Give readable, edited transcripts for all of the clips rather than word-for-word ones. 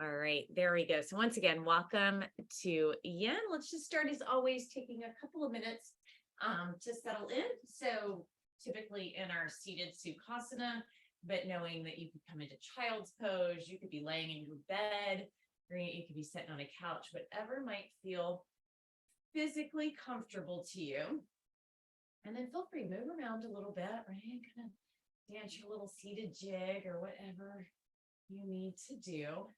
All right, there we go. So once again, welcome to Yin. Let's just start as always, taking a couple of minutes to settle in. So typically in our seated Sukhasana, but knowing that you could come into child's pose, you could be laying in your bed, or you could be sitting on a couch, whatever might feel physically comfortable to you. And then feel free, move around a little bit, right? Kind of dance your little seated jig or whatever you need to do.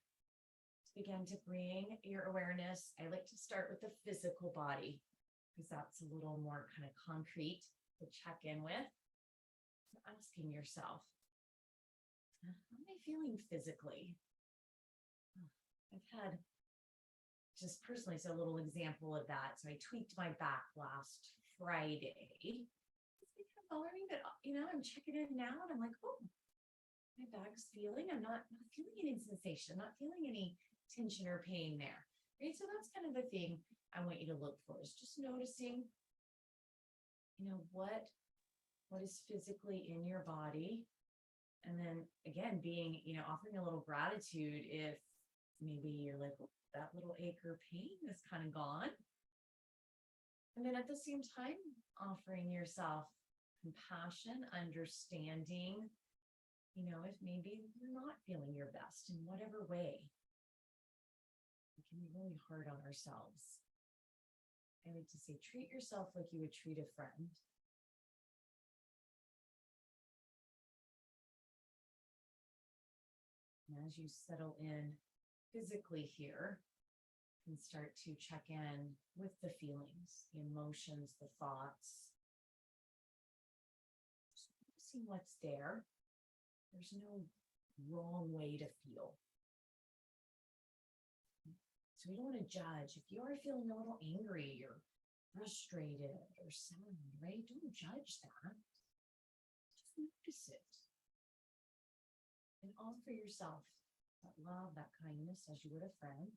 Begin to bring your awareness. I like to start with the physical body because that's a little more kind of concrete to check in with. So asking yourself, how am I feeling physically? I've had just personally, so a little example of that. So I tweaked my back last Friday. It's been kind of bothering me, but I'm checking in now and I'm like, oh, my back's feeling. I'm not feeling any sensation, not feeling any tension or pain there, right? So that's kind of the thing I want you to look for, is just noticing, what is physically in your body. And then again, being, offering a little gratitude if maybe you're like, oh, that little ache or pain is kind of gone. And then at the same time, offering yourself compassion, understanding, if maybe you're not feeling your best in whatever way. We can be really hard on ourselves. I like to say, treat yourself like you would treat a friend. And as you settle in physically here, you can start to check in with the feelings, the emotions, the thoughts. Just see what's there. There's no wrong way to feel. So we don't want to judge. If you are feeling a little angry or frustrated or sad, right? Don't judge that. Just notice it. And offer yourself that love, that kindness as you would a friend.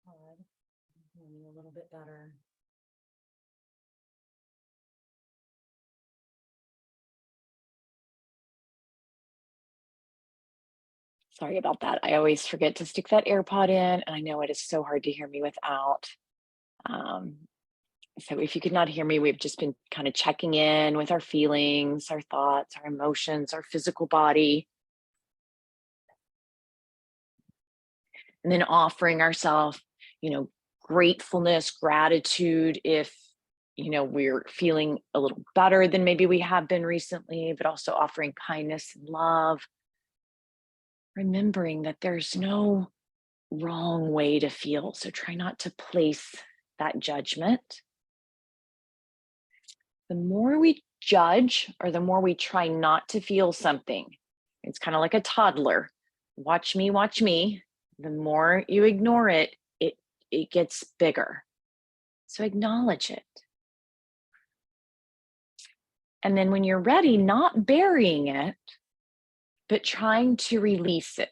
Good. Maybe a little bit better. Sorry about that. I always forget to stick that AirPod in, and I know it is so hard to hear me without. So if you could not hear me, we've just been kind of checking in with our feelings, our thoughts, our emotions, our physical body. And then offering ourselves, gratefulness, gratitude if, we're feeling a little better than maybe we have been recently, but also offering kindness and love. Remembering that there's no wrong way to feel. So try not to place that judgment. The more we judge or the more we try not to feel something, it's kind of like a toddler. Watch me. The more you ignore it, it gets bigger. So acknowledge it. And then when you're ready, not burying it, but trying to release it.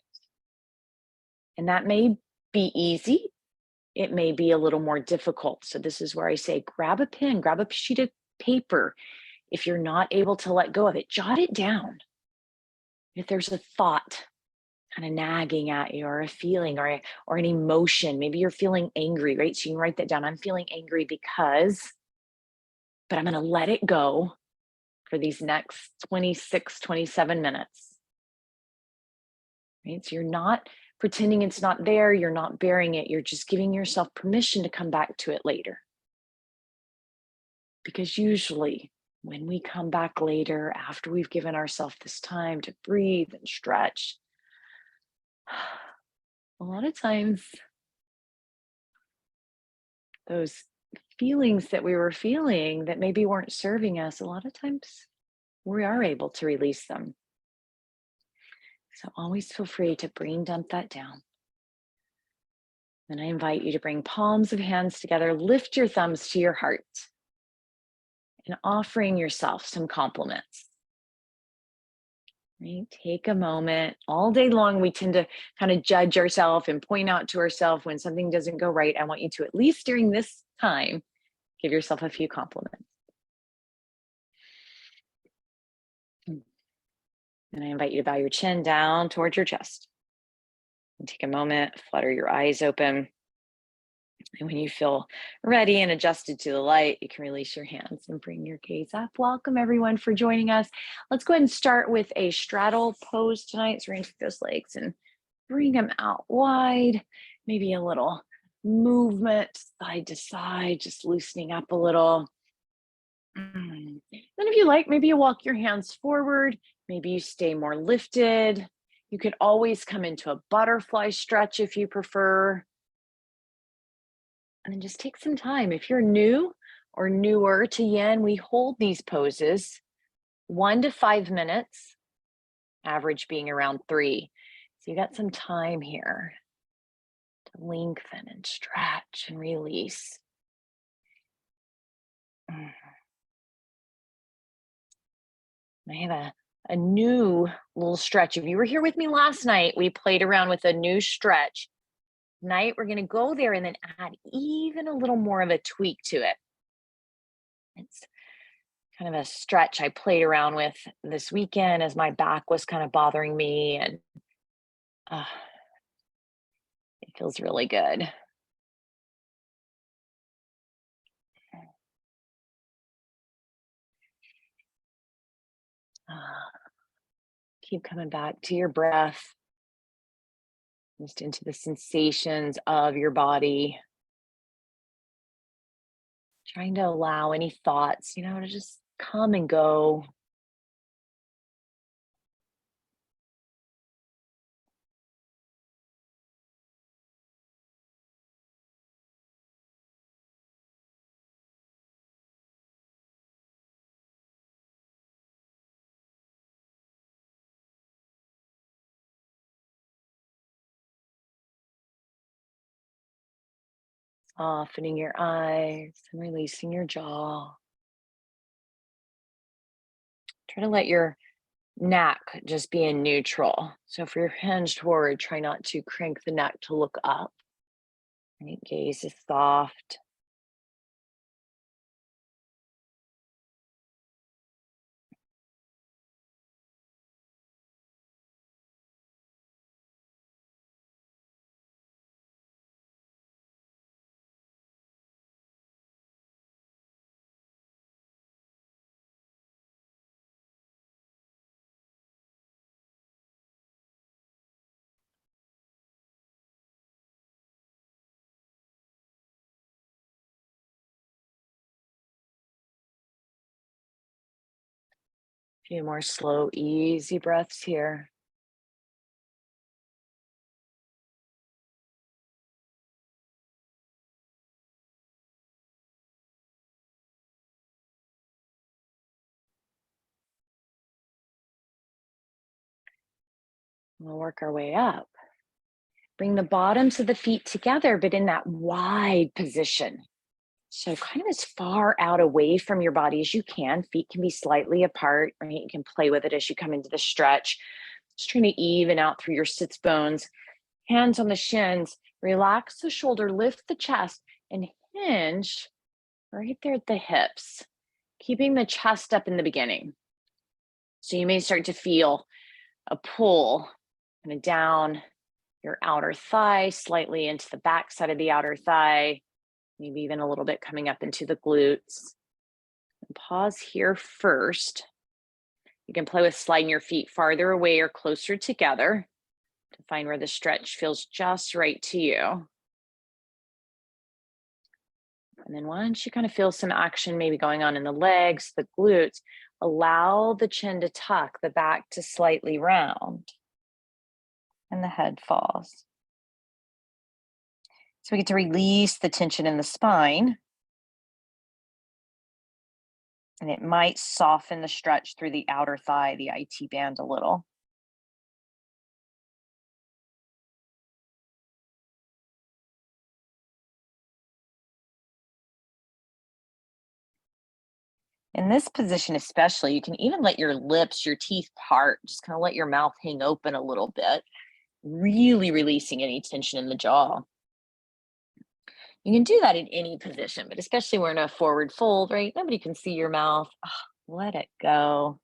And that may be easy. It may be a little more difficult. So this is where I say, grab a pen, grab a sheet of paper. If you're not able to let go of it, jot it down. If there's a thought kind of nagging at you, or a feeling, or an emotion, maybe you're feeling angry, right? So you can write that down. I'm feeling angry because, but I'm going to let it go for these next 26, 27 minutes. Right? So you're not pretending it's not there. You're not burying it. You're just giving yourself permission to come back to it later. Because usually when we come back later, after we've given ourselves this time to breathe and stretch, a lot of times those feelings that we were feeling that maybe weren't serving us, a lot of times we are able to release them. So always feel free to brain dump that down. Then I invite you to bring palms of hands together, lift your thumbs to your heart, and offering yourself some compliments. right? Take a moment. All day long, we tend to kind of judge ourselves and point out to ourselves when something doesn't go right. I want you to, at least during this time, give yourself a few compliments. And I invite you to bow your chin down towards your chest. And take a moment, flutter your eyes open. And when you feel ready and adjusted to the light, you can release your hands and bring your gaze up. Welcome everyone for joining us. Let's go ahead and start with a straddle pose tonight. So we're going to take those legs and bring them out wide. Maybe a little movement side to side, just loosening up a little. Then if you like, maybe you walk your hands forward. Maybe you stay more lifted. You could always come into a butterfly stretch if you prefer. And then just take some time. If you're new or newer to yin, we hold these poses 1 to 5 minutes, average being around 3. So you got some time here to lengthen and stretch and release. I have a new little stretch. If you were here with me last night, we played around with a new stretch. Tonight, we're going to go there and then add even a little more of a tweak to it. It's kind of a stretch I played around with this weekend as my back was kind of bothering me, and it feels really good. Keep coming back to your breath, just into the sensations of your body. Trying to allow any thoughts, to just come and go. Softening your eyes and releasing your jaw. Try to let your neck just be in neutral. So if you're hinged forward, try not to crank the neck to look up. Right? Gaze is soft. A few more slow, easy breaths here. We'll work our way up. Bring the bottoms of the feet together, but in that wide position. So kind of as far out away from your body as you can. Feet can be slightly apart, right? You can play with it as you come into the stretch. Just trying to even out through your sits bones. Hands on the shins. Relax the shoulder, lift the chest, and hinge right there at the hips. Keeping the chest up in the beginning. So you may start to feel a pull kind of down your outer thigh, slightly into the back side of the outer thigh, maybe even a little bit coming up into the glutes. And pause here first. You can play with sliding your feet farther away or closer together to find where the stretch feels just right to you. And then once you kind of feel some action maybe going on in the legs, the glutes, allow the chin to tuck, the back to slightly round, and the head falls. So we get to release the tension in the spine. And it might soften the stretch through the outer thigh, the IT band a little. In this position, especially, you can even let your lips, your teeth part, just kind of let your mouth hang open a little bit, really releasing any tension in the jaw. You can do that in any position, but especially we're in a forward fold, right? Nobody can see your mouth. Let it go.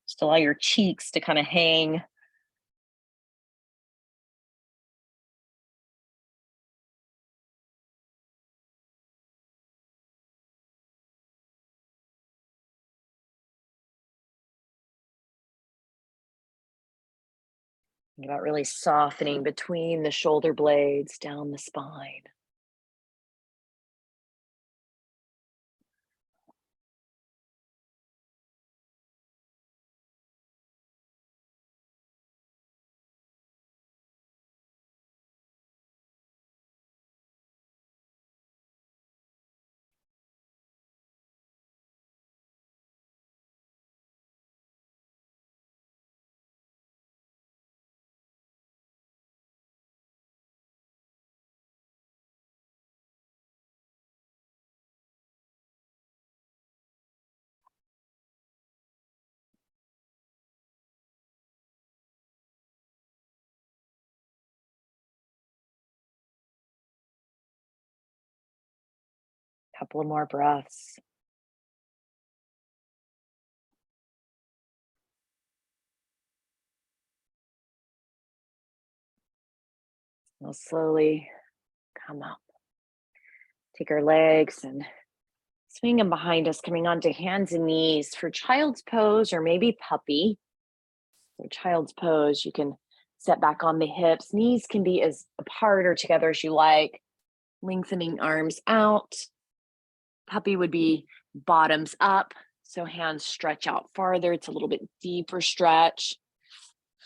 Just allow your cheeks to kind of hang. Think about really softening between the shoulder blades down the spine. Couple of more breaths. We'll slowly come up. Take our legs and swing them behind us, coming onto hands and knees for child's pose or maybe puppy. For child's pose, you can set back on the hips. Knees can be as apart or together as you like, lengthening arms out. Puppy would be bottoms up, so hands stretch out farther. It's a little bit deeper stretch.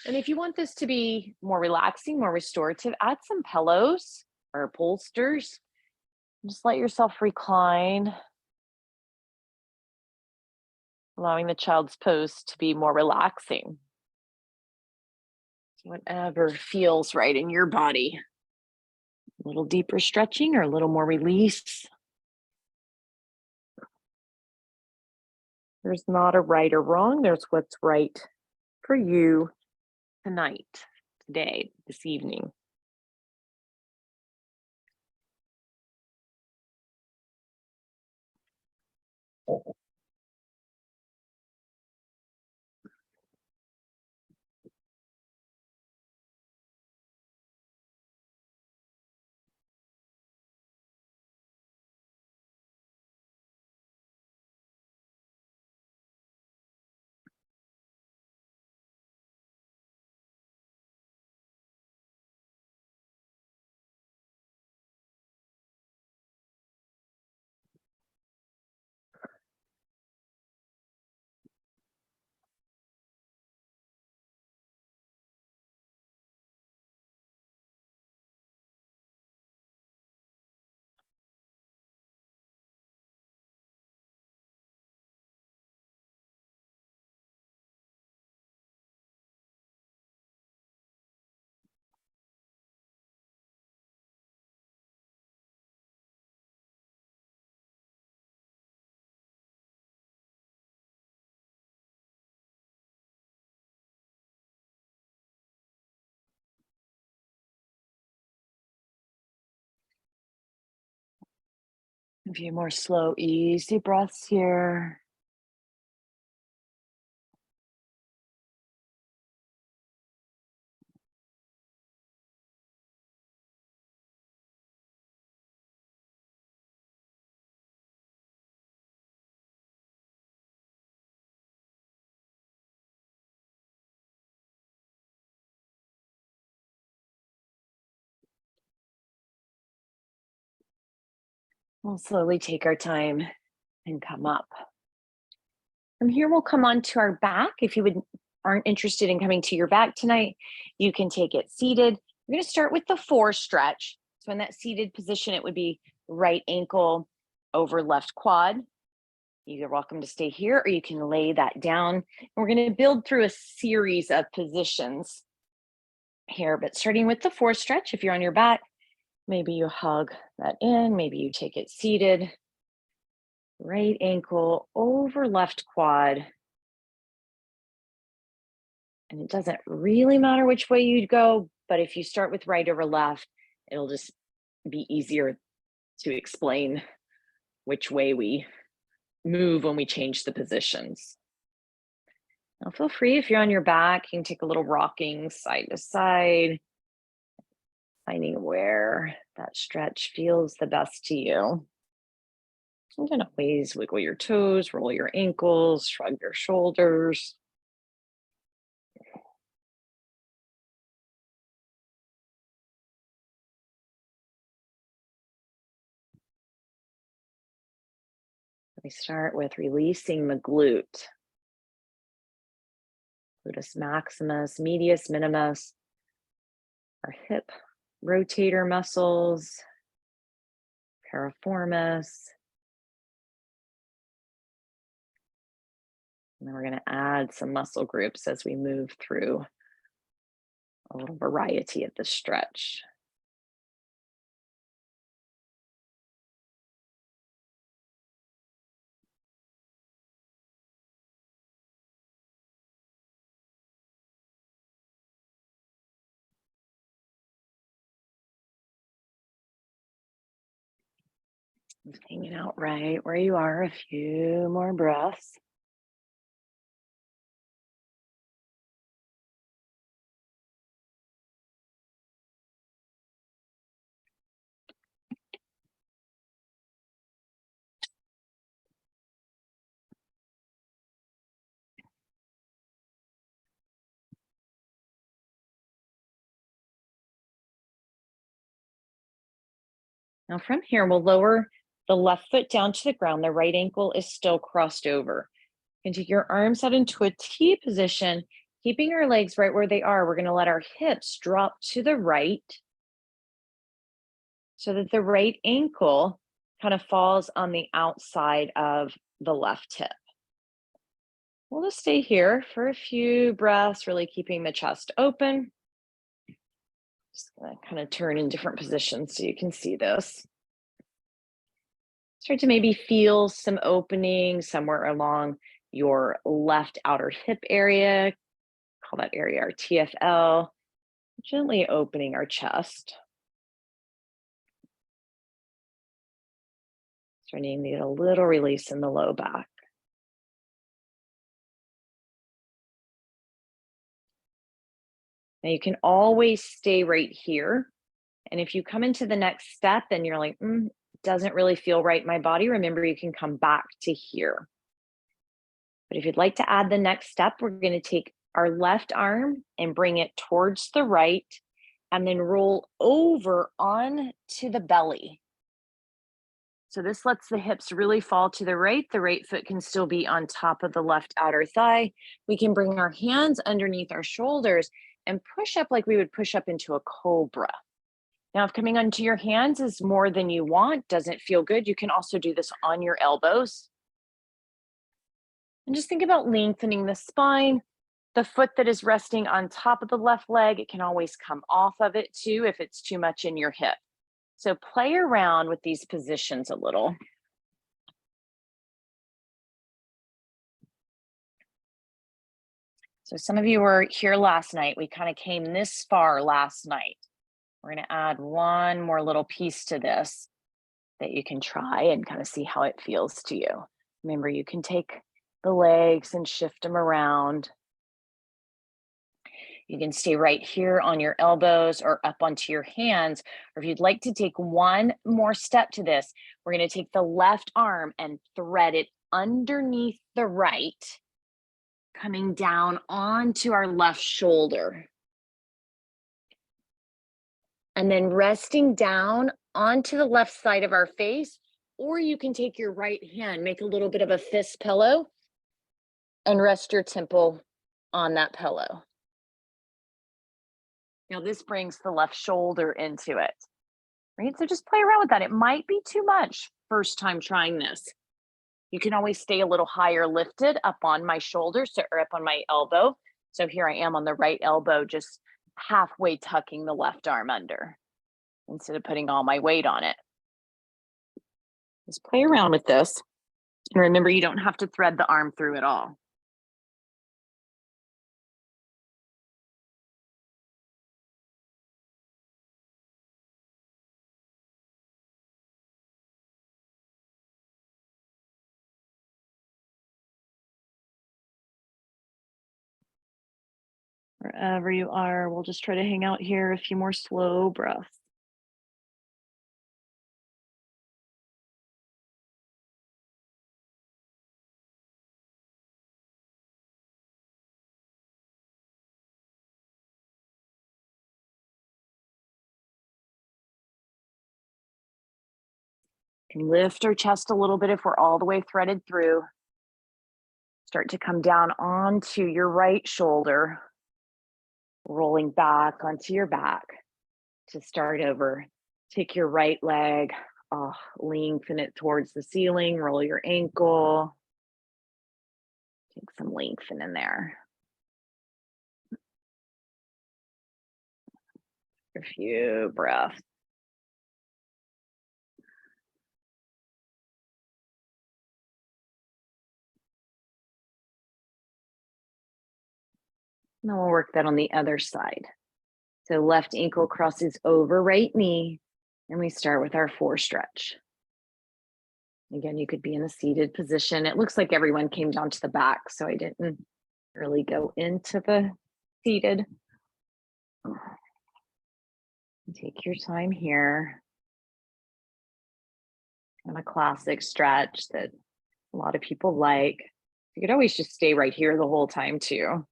And if you want this to be more relaxing, more restorative, add some pillows or bolsters. Just let yourself recline, allowing the child's pose to be more relaxing. Whatever feels right in your body. A little deeper stretching or a little more release. There's not a right or wrong. There's what's right for you tonight, today, this evening. A few more slow, easy breaths here. We'll slowly take our time and come up. From here, we'll come onto our back. If you aren't interested in coming to your back tonight, you can take it seated. We're going to start with the 4 stretch. So in that seated position, it would be right ankle over left quad. You're welcome to stay here or you can lay that down. And we're going to build through a series of positions here, but starting with the 4 stretch, if you're on your back, Maybe you hug that in, maybe you take it seated. Right ankle over left quad. And it doesn't really matter which way you'd go, but if you start with right over left, it'll just be easier to explain which way we move when we change the positions. Now feel free if you're on your back, you can take a little rocking side to side, finding where that stretch feels the best to you. You can always wiggle your toes, roll your ankles, shrug your shoulders. We start with releasing the glute. Gluteus maximus, medius minimus, our hip rotator muscles, piriformis. And then we're going to add some muscle groups as we move through a little variety of the stretch. Just hanging out right where you are, a few more breaths. Now from here, we'll lower the left foot down to the ground. The right ankle is still crossed over. And take your arms out into a T position, keeping our legs right where they are. We're going to let our hips drop to the right so that the right ankle kind of falls on the outside of the left hip. We'll just stay here for a few breaths, really keeping the chest open. Just gonna kind of turn in different positions so you can see this. Start to maybe feel some opening somewhere along your left outer hip area. Call that area our TFL. Gently opening our chest. Starting to get a little release in the low back. Now you can always stay right here. And if you come into the next step and you're like, doesn't really feel right in my body, remember you can come back to here. But if you'd like to add the next step, we're going to take our left arm and bring it towards the right and then roll over onto the belly. So this lets the hips really fall to the right. The right foot can still be on top of the left outer thigh. We can bring our hands underneath our shoulders and push up like we would push up into a cobra. Now, if coming onto your hands is more than you want, doesn't feel good, you can also do this on your elbows. And just think about lengthening the spine. The foot that is resting on top of the left leg, it can always come off of it too if it's too much in your hip. So play around with these positions a little. So some of you were here last night. We kind of came this far last night. We're going to add one more little piece to this that you can try and kind of see how it feels to you. Remember, you can take the legs and shift them around. You can stay right here on your elbows or up onto your hands. Or if you'd like to take one more step to this, we're going to take the left arm and thread it underneath the right, coming down onto our left shoulder. And then resting down onto the left side of our face, or you can take your right hand, make a little bit of a fist pillow, and rest your temple on that pillow. Now this brings the left shoulder into it, right? So just play around with that. It might be too much first time trying this. You can always stay a little higher lifted up on my shoulders or up on my elbow. So here I am on the right elbow, just halfway tucking the left arm under. instead of putting all my weight on it. Just play around with this. And remember, you don't have to thread the arm through at all. Wherever you are, we'll just try to hang out here a few more slow breaths. Can lift our chest a little bit if we're all the way threaded through. Start to come down onto your right shoulder, rolling back onto your back to start over. Take your right leg, lengthen it towards the ceiling, roll your ankle. Take some lengthen in there. A few breaths. And then we'll work that on the other side. So left ankle crosses over right knee, and we start with our 4 stretch. Again, you could be in a seated position. It looks like everyone came down to the back, so I didn't really go into the seated. Take your time here. And a classic stretch that a lot of people like. You could always just stay right here the whole time too.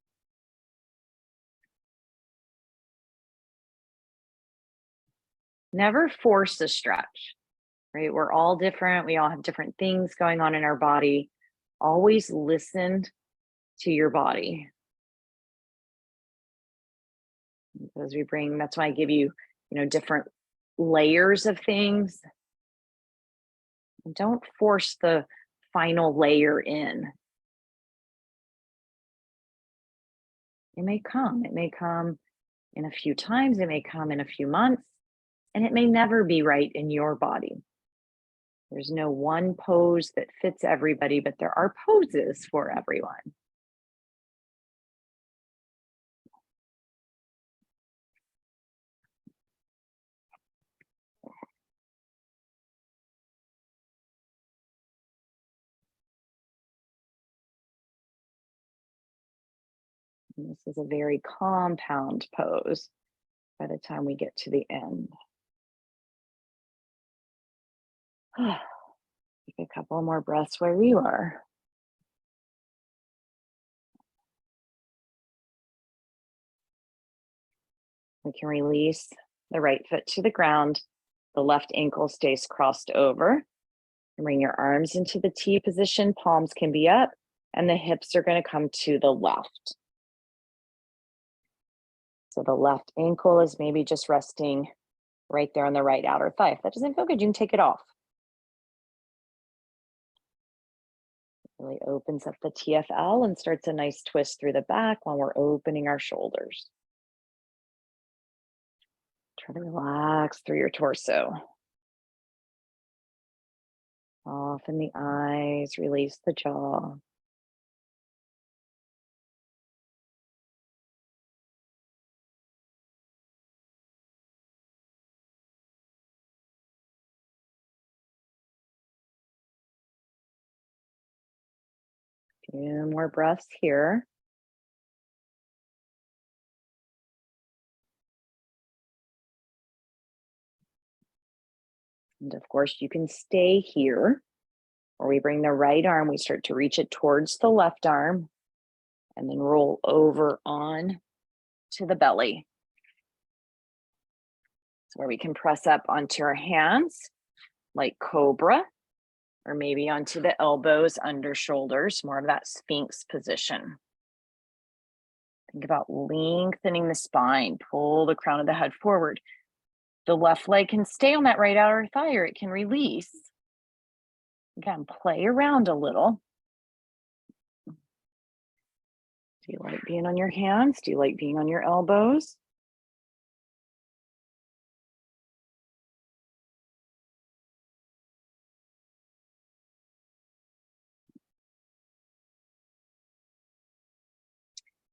Never force a stretch, right? We're all different. We all have different things going on in our body. Always listen to your body. As we bring, that's why I give you, different layers of things. Don't force the final layer in. It may come in a few times, it may come in a few months, and it may never be right in your body. There's no one pose that fits everybody, but there are poses for everyone. And this is a very compound pose by the time we get to the end. Take a couple more breaths where you are. We can release the right foot to the ground. The left ankle stays crossed over. Bring your arms into the T position. Palms can be up, and the hips are going to come to the left. So the left ankle is maybe just resting right there on the right outer thigh. If that doesn't feel good, you can take it off. Really opens up the TFL and starts a nice twist through the back while we're opening our shoulders. Try to relax through your torso. Soften the eyes, release the jaw. A few more breaths here. And of course, you can stay here, or we bring the right arm, we start to reach it towards the left arm, and then roll over on to the belly. So where we can press up onto our hands, like cobra, or maybe onto the elbows, under shoulders, more of that Sphinx position. Think about lengthening the spine, pull the crown of the head forward. The left leg can stay on that right outer thigh, or it can release. Again, play around a little. Do you like being on your hands? Do you like being on your elbows?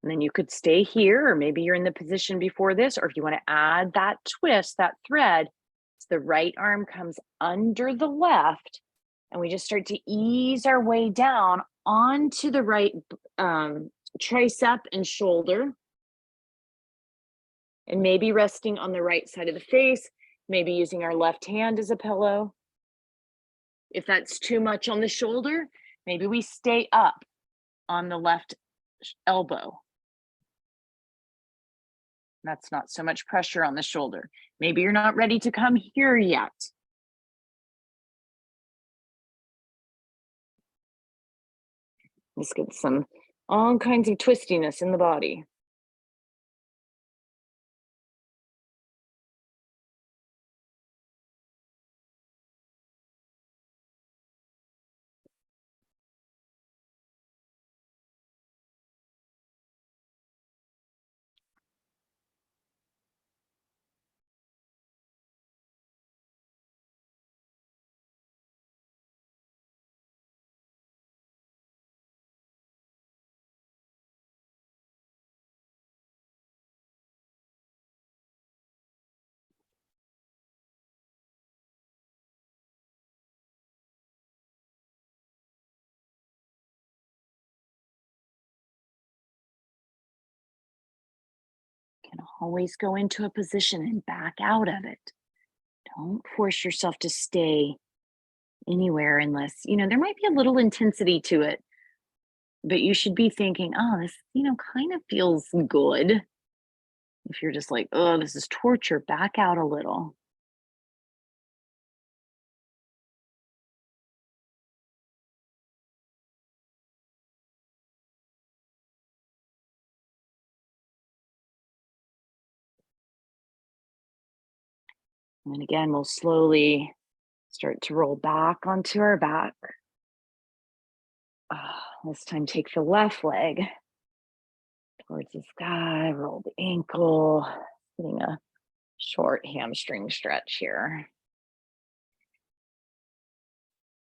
And then you could stay here, or maybe you're in the position before this, or if you want to add that twist, that thread, so the right arm comes under the left, and we just start to ease our way down onto the right tricep and shoulder. And maybe resting on the right side of the face, maybe using our left hand as a pillow. If that's too much on the shoulder, maybe we stay up on the left elbow. That's not so much pressure on the shoulder. Maybe you're not ready to come here yet. Let's get some all kinds of twistiness in the body. Can always go into a position and back out of it. Don't force yourself to stay anywhere unless, there might be a little intensity to it, but you should be thinking, oh, this, kind of feels good. If you're just like, oh, this is torture, back out a little. And again, we'll slowly start to roll back onto our back. This time, take the left leg towards the sky, roll the ankle, getting a short hamstring stretch here.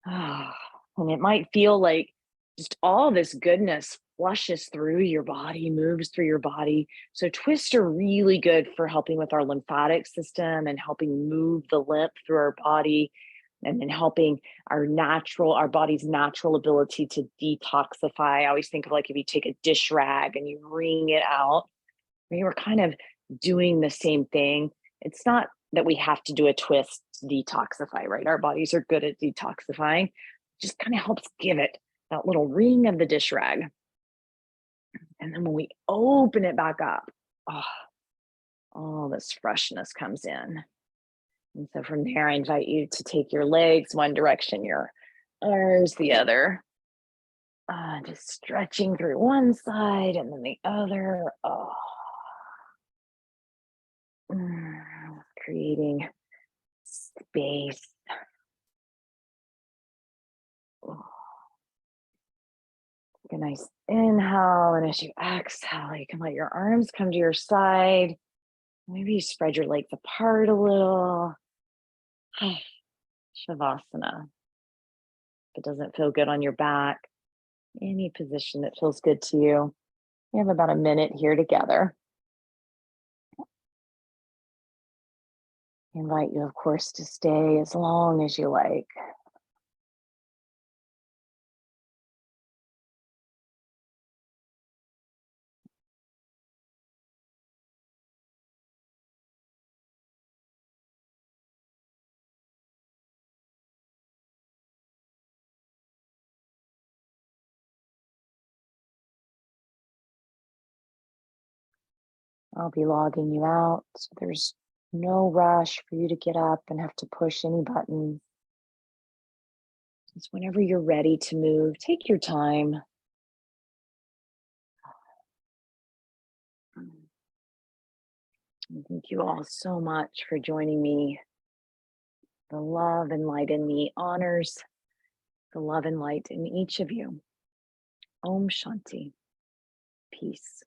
And it might feel like just all this goodness flushes through your body, moves through your body. So twists are really good for helping with our lymphatic system and helping move the lymph through our body, and then helping our body's natural ability to detoxify. I always think of like if you take a dish rag and you wring it out, we were kind of doing the same thing. It's not that we have to do a twist to detoxify, right? Our bodies are good at detoxifying. It just kind of helps give it that little ring of the dish rag. And then when we open it back up, all this freshness comes in. And so from there, I invite you to take your legs one direction, your arms the other. Just stretching through one side and then the other. Creating space. Take a nice inhale, and as you exhale, you can let your arms come to your side. Maybe you spread your legs apart a little. Shavasana. If it doesn't feel good on your back, any position that feels good to you. We have about a minute here together. I invite you, of course, to stay as long as you like. I'll be logging you out. So there's no rush for you to get up and have to push any buttons. Just whenever you're ready to move, take your time. Thank you all so much for joining me. The love and light in me honors the love and light in each of you. Om Shanti. Peace.